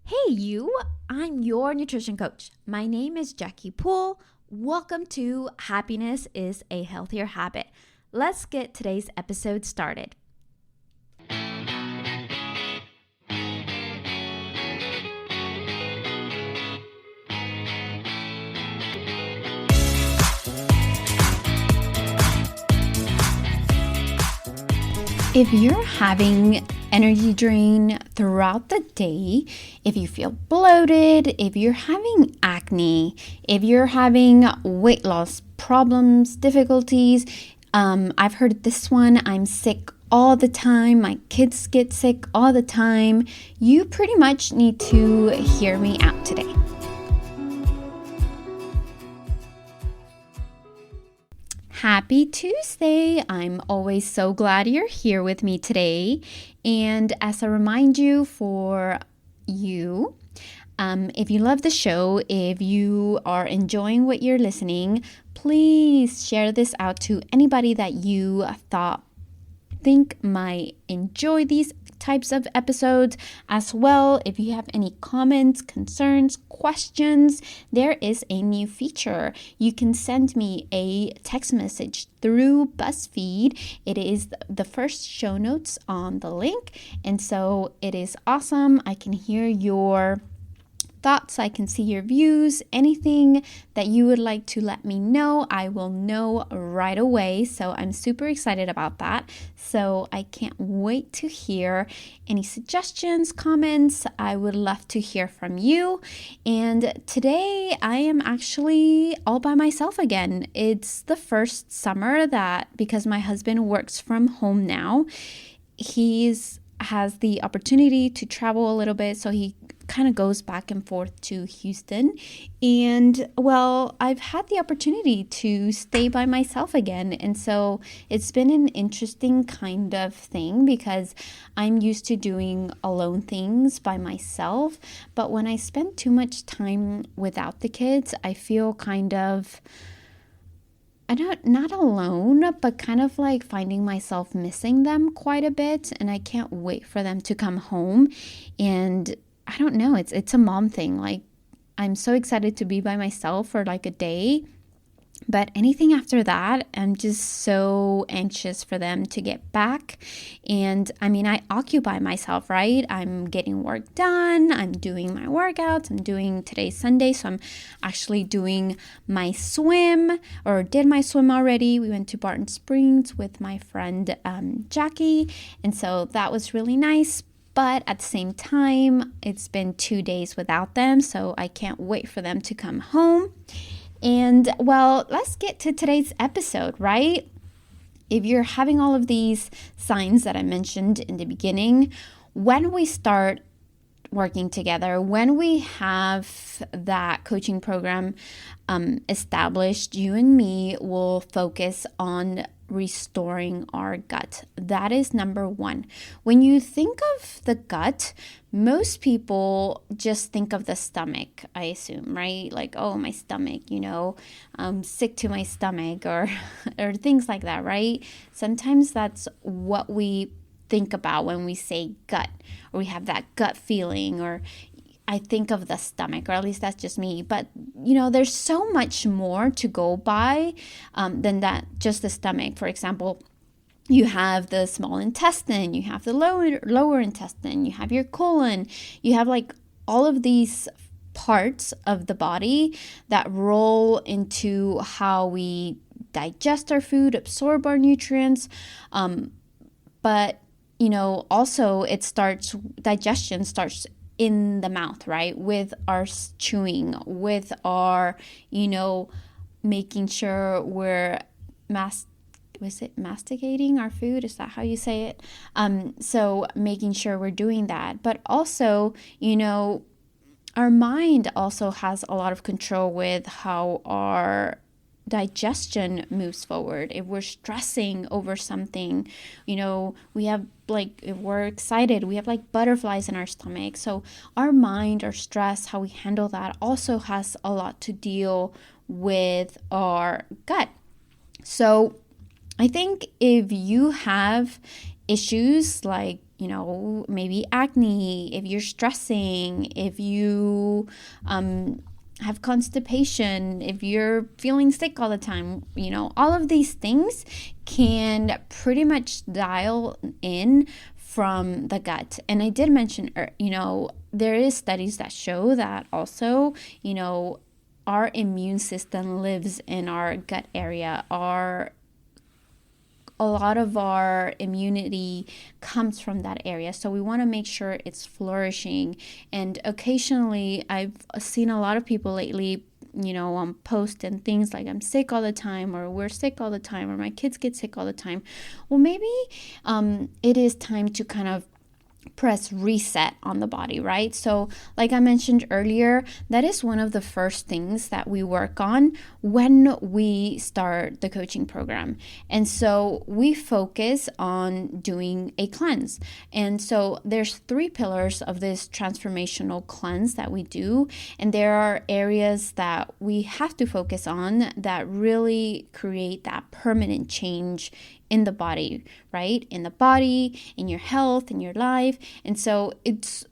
Hey, you! I'm your nutrition coach. My name is Jackie Poole. Welcome to Happiness is a Healthier Habit. Let's get today's episode started. If you're having energy drain throughout the day, if you feel bloated, if you're having acne, if you're having weight loss problems, difficulties, I've heard this one, I'm sick all the time, my kids get sick all the time, you pretty much need to hear me out today. Happy Tuesday! I'm always so glad you're here with me today. And as I remind you for you, if you love the show, if you are enjoying what you're listening, please share this out to anybody that you think might enjoy these types of episodes as well. If you have any comments, concerns, questions, there is a new feature. You can send me a text message through BuzzFeed. It is the first show notes on the link, and so it is awesome. I can hear your thoughts, I can see your views, anything that you would like to let me know, I will know right away. So I'm super excited about that. So I can't wait to hear any suggestions, comments. I would love to hear from you. And today I am actually all by myself again. It's the first summer that, because my husband works from home now, has the opportunity to travel a little bit, so he kind of goes back and forth to Houston. And well, I've had the opportunity to stay by myself again. And so it's been an interesting kind of thing because I'm used to doing alone things by myself. But when I spend too much time without the kids, I feel kind of, not alone, but kind of like finding myself missing them quite a bit. And I can't wait for them to come home. And I don't know, it's a mom thing. Like, I'm so excited to be by myself for like a day. But anything after that, I'm just so anxious for them to get back. And I mean, I occupy myself, right? I'm getting work done. I'm doing my workouts. Today's Sunday, so I'm actually doing my swim, or did my swim already. We went to Barton Springs with my friend Jackie. And so that was really nice. But at the same time, it's been 2 days without them, so I can't wait for them to come home. And well, let's get to today's episode, right? If you're having all of these signs that I mentioned in the beginning, when we start working together, when we have that coaching program established, you and me will focus on restoring our gut. That is number one. When you think of the gut, most people just think of the stomach, I assume, right? Like, oh, my stomach, I'm sick to my stomach, or or things like that, right? Sometimes that's what we think about when we say gut, or we have that gut feeling, or I think of the stomach, or at least that's just me. But, there's so much more to go by than that, just the stomach. For example, you have the small intestine, you have the lower intestine, you have your colon, you have like all of these parts of the body that roll into how we digest our food, absorb our nutrients. But, also digestion starts in the mouth, right? With our chewing, with our, making sure we're masticating our food? Is that how you say it? So making sure we're doing that. But also, our mind also has a lot of control with how our digestion moves forward. If we're stressing over something, we have if we're excited, we have like butterflies in our stomach. So our mind, our stress, how we handle that also has a lot to deal with our gut. So I think if you have issues like maybe acne, if you're stressing, if you have constipation, if you're feeling sick all the time, all of these things can pretty much dial in from the gut. And I did mention, there is studies that show that also, our immune system lives in our gut area. A lot of our immunity comes from that area. So we want to make sure it's flourishing. And occasionally I've seen a lot of people lately, post and things like I'm sick all the time, or we're sick all the time, or my kids get sick all the time. Well, maybe it is time to kind of press reset on the body, right? So like I mentioned earlier, that is one of the first things that we work on when we start the coaching program. And so we focus on doing a cleanse. And so there's 3 pillars of this transformational cleanse that we do. And there are areas that we have to focus on that really create that permanent change in the body, right? In the body, in your health, in your life. And so it's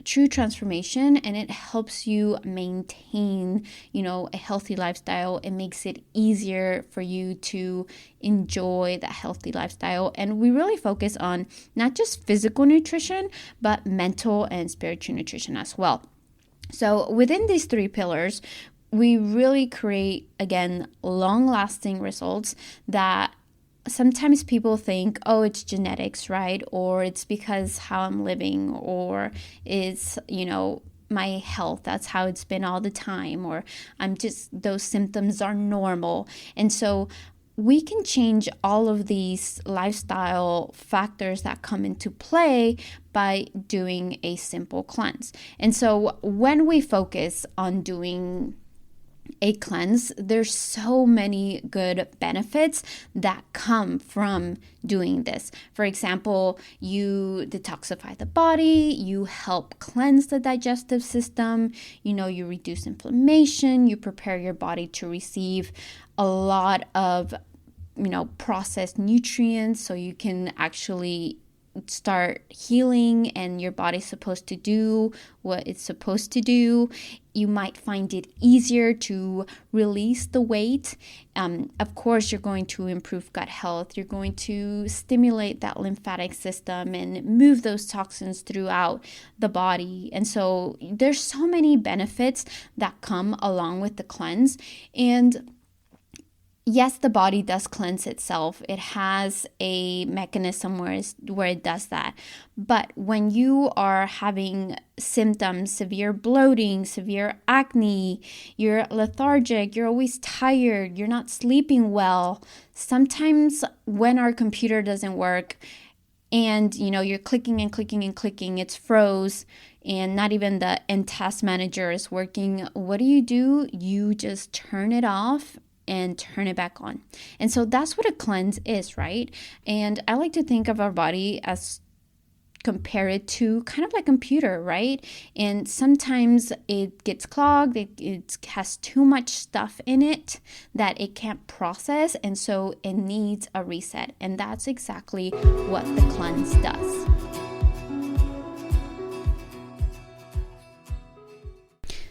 true transformation, and it helps you maintain, a healthy lifestyle. It makes it easier for you to enjoy that healthy lifestyle. And we really focus on not just physical nutrition, but mental and spiritual nutrition as well. So within these 3 pillars, we really create, again, long-lasting results that sometimes people think, oh, it's genetics, right? Or it's because how I'm living, or it's, my health, that's how it's been all the time, or those symptoms are normal. And so we can change all of these lifestyle factors that come into play by doing a simple cleanse. And so when we focus on doing a cleanse, there's so many good benefits that come from doing this. For example, you detoxify the body, you help cleanse the digestive system, you reduce inflammation, you prepare your body to receive a lot of, processed nutrients so you can actually start healing and your body's supposed to do what it's supposed to do. You might find it easier to release the weight. Of course, you're going to improve gut health. You're going to stimulate that lymphatic system and move those toxins throughout the body. And so there's so many benefits that come along with the cleanse. And yes, the body does cleanse itself. It has a mechanism where it does that. But when you are having symptoms, severe bloating, severe acne, you're lethargic, you're always tired, you're not sleeping well. Sometimes when our computer doesn't work and, you're clicking and clicking and clicking, it's froze, and not even the end task manager is working. What do? You just turn it off and turn it back on. And so that's what a cleanse is, right? And I like to think of our body as compare it to kind of like a computer, right? And sometimes it gets clogged, it has too much stuff in it that it can't process, and so it needs a reset. And that's exactly what the cleanse does.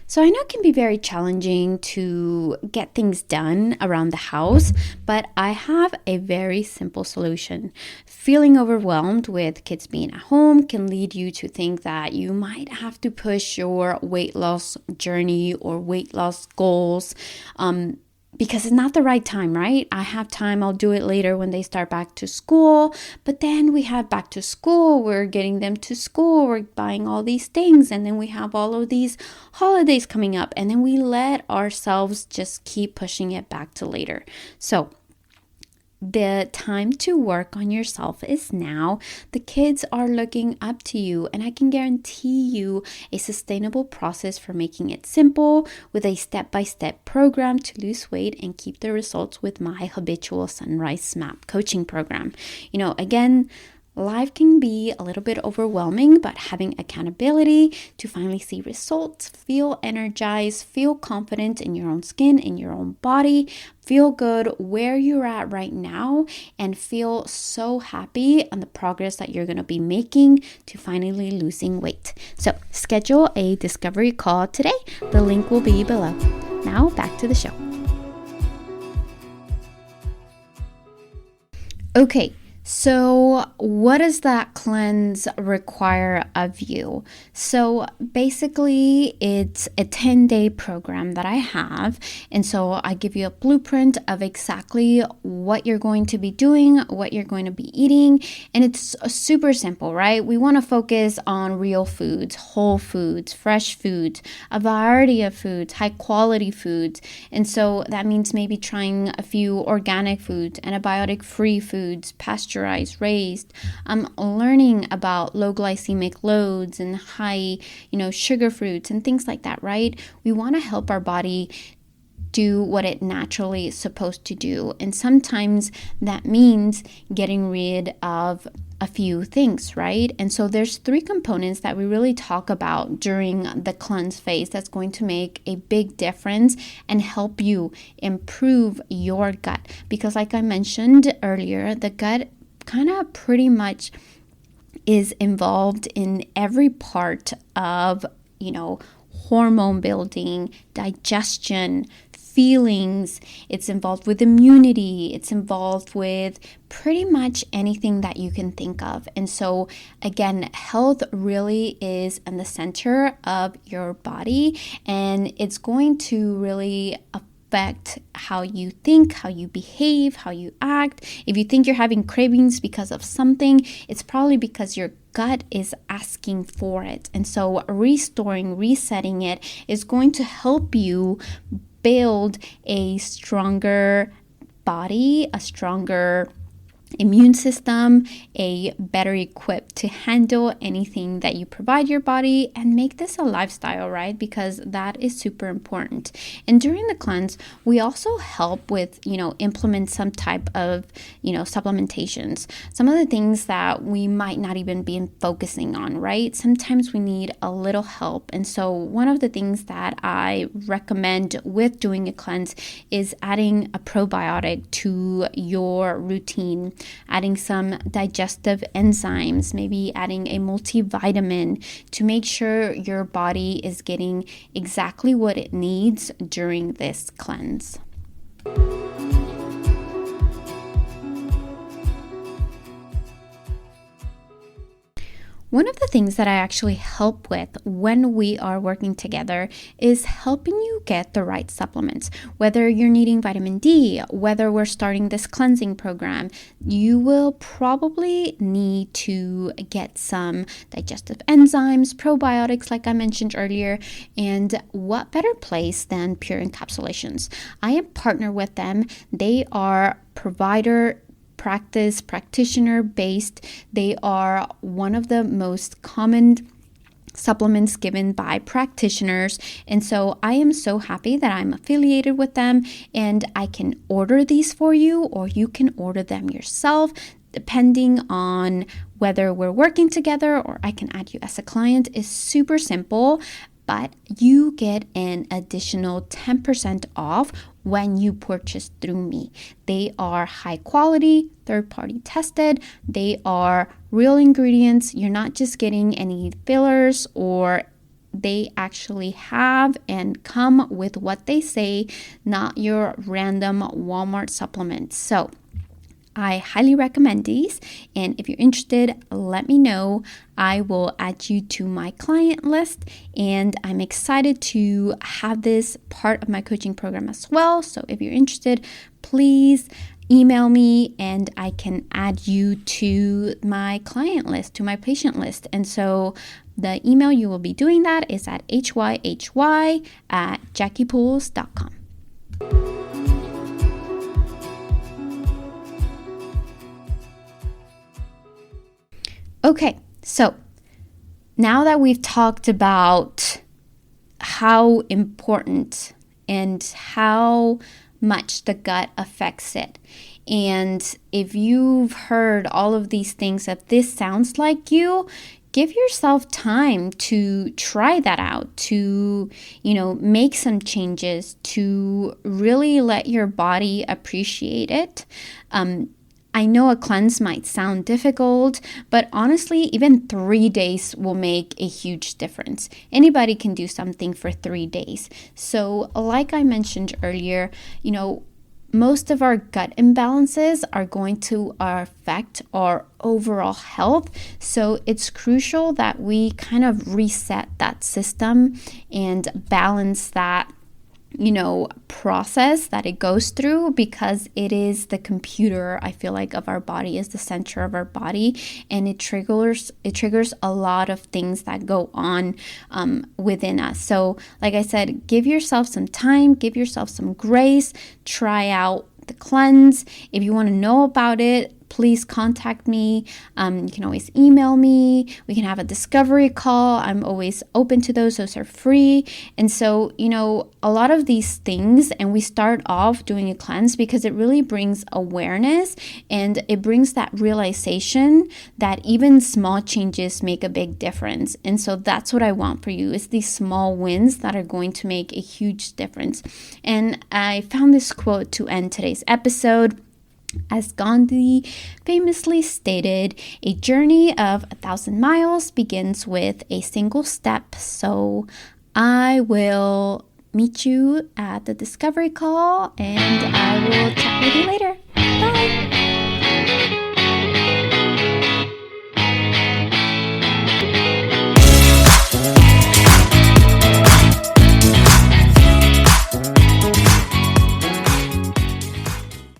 So I know it can be very challenging to get things done around the house, but I have a very simple solution. Feeling overwhelmed with kids being at home can lead you to think that you might have to push your weight loss journey or weight loss goals because it's not the right time, right? I have time, I'll do it later when they start back to school. But then we have back to school, we're getting them to school, we're buying all these things, and then we have all of these holidays coming up, and then we let ourselves just keep pushing it back to later. So the time to work on yourself is now. The kids are looking up to you, and I can guarantee you a sustainable process for making it simple with a step-by-step program to lose weight and keep the results with my habitual sunrise map coaching program. Again, life can be a little bit overwhelming, but having accountability to finally see results, feel energized, feel confident in your own skin, in your own body, feel good where you're at right now, and feel so happy on the progress that you're going to be making to finally losing weight. So schedule a discovery call today. The link will be below. Now back to the show. Okay, so what does that cleanse require of you? So basically, it's a 10-day program that I have. And so I give you a blueprint of exactly what you're going to be doing, what you're going to be eating. And it's super simple, right? We want to focus on real foods, whole foods, fresh foods, a variety of foods, high quality foods. And so that means maybe trying a few organic foods, antibiotic-free foods, pasteurized, raised. Learning about low glycemic loads and high, sugar fruits and things like that, right? We want to help our body do what it naturally is supposed to do. And sometimes that means getting rid of a few things, right? And so there's 3 components that we really talk about during the cleanse phase that's going to make a big difference and help you improve your gut. Because like I mentioned earlier, the gut kind of pretty much is involved in every part of, hormone building, digestion, feelings. It's involved with immunity. It's involved with pretty much anything that you can think of. And so again, health really is in the center of your body, and it's going to really affect how you think, how you behave, how you act. If you think you're having cravings because of something, it's probably because your gut is asking for it. And so resetting it is going to help you build a stronger body, a stronger immune system, a better equipped to handle anything that you provide your body, and make this a lifestyle, right? Because that is super important. And during the cleanse, we also help with, implement some type of, supplementations. Some of the things that we might not even be focusing on, right? Sometimes we need a little help. And so one of the things that I recommend with doing a cleanse is adding a probiotic to your routine. Adding some digestive enzymes, maybe adding a multivitamin to make sure your body is getting exactly what it needs during this cleanse. One of the things that I actually help with when we are working together is helping you get the right supplements. Whether you're needing vitamin D, whether we're starting this cleansing program, you will probably need to get some digestive enzymes, probiotics, like I mentioned earlier, and what better place than Pure Encapsulations. I am partnered with them. They are practitioner based. They are one of the most common supplements given by practitioners. And so I am so happy that I'm affiliated with them, and I can order these for you, or you can order them yourself, depending on whether we're working together or I can add you as a client. Is super simple, but you get an additional 10% off when you purchase through me. They are high quality, third-party tested. They are real ingredients. You're not just getting any fillers, or they actually have and come with what they say, not your random Walmart supplements. So I highly recommend these, and if you're interested, let me know. I will add you to my client list, and I'm excited to have this part of my coaching program as well. So if you're interested, please email me and I can add you to my client list, to my patient list. And so the email you will be doing that is at hyhy@jackiepools.com. Okay, so now that we've talked about how important and how much the gut affects it, And if you've heard all of these things, if this sounds like you, give yourself time to try that out, to, make some changes, to really let your body appreciate it. I know a cleanse might sound difficult, but honestly, even 3 days will make a huge difference. Anybody can do something for 3 days. So, like I mentioned earlier, most of our gut imbalances are going to affect our overall health. So it's crucial that we kind of reset that system and balance that process that it goes through, because it is the computer, I feel like, of our body, is the center of our body, and it triggers a lot of things that go on within us. So like I said, give yourself some time, give yourself some grace, try out the cleanse. If you want to know about it, please contact me. You can always email me. We can have a discovery call. I'm always open to those. Those are free. And so, a lot of these things, and we start off doing a cleanse because it really brings awareness, and it brings that realization that even small changes make a big difference. And so that's what I want for you, is these small wins that are going to make a huge difference. And I found this quote to end today's episode. As Gandhi famously stated, a journey of 1,000 miles begins with a single step. So I will meet you at the discovery call, and I will chat with you later. Bye.